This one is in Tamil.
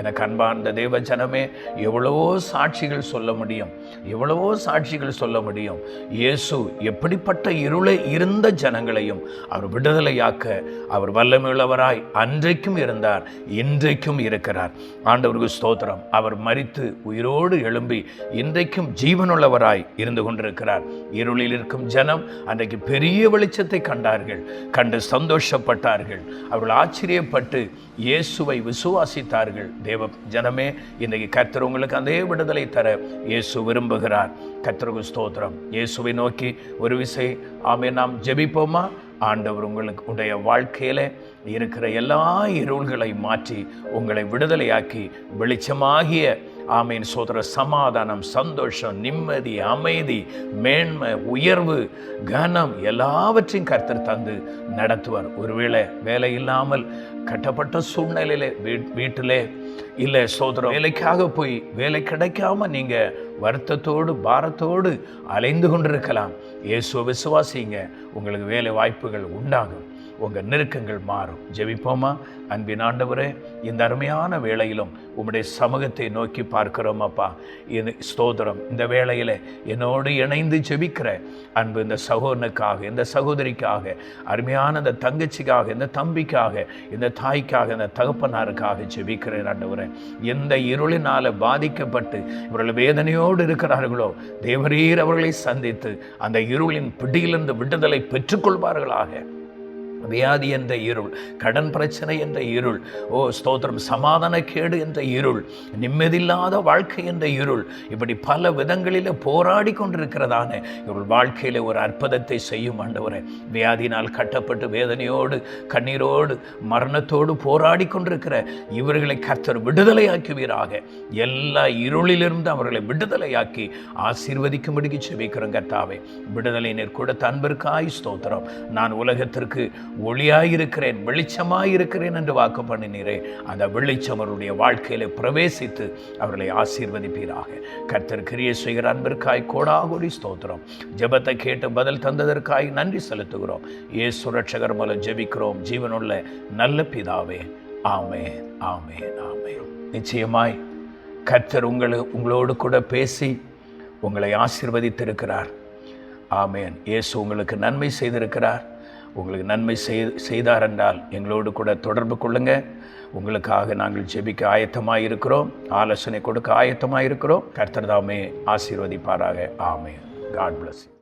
எனக்கு அன்பார்ந்த தேவ ஜனமே, எவ்வளவோ சாட்சிகள் சொல்ல முடியும், எவ்வளவோ சாட்சிகள் சொல்ல முடியும். இயேசு எப்படிப்பட்ட இருளை இருந்த ஜனங்களையும் அவர் விடுதலையாக்க அவர் வல்லமையுள்ளவராய் அன்றைக்கும் இருந்தார், இன்றைக்கும் இருக்கிறார். ஆண்டவருக்கு ஸ்தோத்திரம். அவர் மரித்து உயிரோடு எழும்பி இன்றைக்கும் ஜீவனுள்ளவராய் இருந்து கொண்டிருக்கிறார். இருளில் இருக்கும் ஜனம் அன்றைக்கு பெரிய வெளிச்சத்தை கண்டார்கள், கண்டு சந்தோஷப்பட்டார்கள். அவர்கள் ஆச்சரியப்பட்டு இயேசுவை விசுவாசித்தார்கள். தேவ ஜனமே, இன்றைக்கு கர்த்தர் உங்களுக்கு அதே விடுதலை தர இயேசு விரும்புகிறார். கர்த்தருக்கு ஸ்தோத்திரம். இயேசுவை நோக்கி ஒரு விசை நாம் ஜெபிப்போமா? ஆண்டவர் உங்களுக்கு உடைய வாழ்க்கையில இருக்கிற எல்லா இருள்களை மாற்றி உங்களை விடுதலையாக்கி வெளிச்சமாகிய சோதர சமாதானம், சந்தோஷம், நிம்மதி, அமைதி, மேன்மை, உயர்வு, கனம் எல்லாவற்றையும் கர்த்தர் தந்து நடத்துவார். ஒருவேளை வேலை இல்லாமல் கட்டப்பட்ட சூழ்நிலையில வீட்டிலே இல்லை சோதரம் வேலைக்காக போய் வேலை கிடைக்காம நீங்க வருத்தத்தோடு பாரத்தோடு அலைந்து கொண்டிருக்கலாம். இயேசுவை விசுவாசிங்க, உங்களுக்கு வேலை வாய்ப்புகள் உண்டாகும், உங்கள் நெருக்கங்கள் மாறும். ஜெபிப்போமா? அன்பின் ஆண்டவரே, இந்த அருமையான வேளையிலும் உம்முடைய சமூகத்தை நோக்கி பார்க்கிறோம் அப்பா. இது ஸ்தோத்திரம். இந்த வேளையில் என்னோடு இணைந்து ஜெபிக்கிற அன்பு இந்த சகோதரனுக்காக, இந்த சகோதரிக்காக, அருமையான இந்த தங்கச்சிக்காக, இந்த தம்பிக்காக, இந்த தாய்க்காக, இந்த தகப்பனாருக்காக ஜெபிக்கிறேன் ஆண்டவரே. எந்த இருளினால் பாதிக்கப்பட்டு இவர்கள் வேதனையோடு இருக்கிறார்களோ, தேவரீர் அவர்களை சந்தித்து அந்த இருளின் பிடியிலிருந்து விடுதலை பெற்றுக்கொள்வார்களாக. வியாதி என்ற இருள், கடன் பிரச்சனை என்ற இருள், ஸ்தோத்திரம், சமாதானக்கேடு என்ற இருள், நிம்மதியில்லாத வாழ்க்கை என்ற இருள், இப்படி பல விதங்களில் போராடி கொண்டிருக்கிறதான இவர்கள் வாழ்க்கையில் ஒரு அற்புதத்தை செய்யும் ஆண்டவரே. வியாதினால் கட்டப்பட்டு வேதனையோடு கண்ணீரோடு மரணத்தோடு போராடி கொண்டிருக்கிற இவர்களை கர்த்தர் விடுதலையாக்குவீராக. எல்லா இருளிலிருந்து அவர்களை விடுதலையாக்கி ஆசீர்வதிக்கும்படிக்கு செபிக்கிறோம் கர்த்தாவே. விடுதலை நீர் கொடுத்த அன்பிற்காய் ஸ்தோத்திரம். நான் உலகத்திற்கு ஒளியாயிருக்கிறேன், வெளிச்சமாயிருக்கிறேன் என்று வாக்கு பண்ணினீரே. அந்த வெளிச்சம் அவருடைய வாழ்க்கையில பிரவேசித்து அவர்களை ஆசீர்வதிப்பீராக. கர்த்தர் கிரியை செய்கிற அன்பிற்காய் கோடாகோடி ஸ்தோத்திரம். ஜெபத்தை கேட்டு பதில் தந்ததற்காய் நன்றி செலுத்துகிறோம். இயேசு ரட்சகர் மூலம் ஜெபிக்கிறோம் ஜீவனுள்ள நல்ல பிதாவே. ஆமென், ஆமென், ஆமென். நிச்சயமாய் கர்த்தர் உங்களோடு கூட பேசி உங்களை ஆசீர்வதித்திருக்கிறார். ஆமென். இயேசு உங்களுக்கு நன்மை செய்திருக்கிறார். உங்களுக்கு நன்மை செய்தார் என்றால் எங்களோடு கூட தொடர்பு கொள்ளுங்க. உங்களுக்காக நாங்கள் ஜெபிக்க ஆயத்தமாக இருக்கிறோம், ஆலோசனை கொடுக்க ஆயத்தமாக இருக்கிறோம். கர்த்தர் தாமே ஆசீர்வதிப்பாராக. ஆமென். God bless you.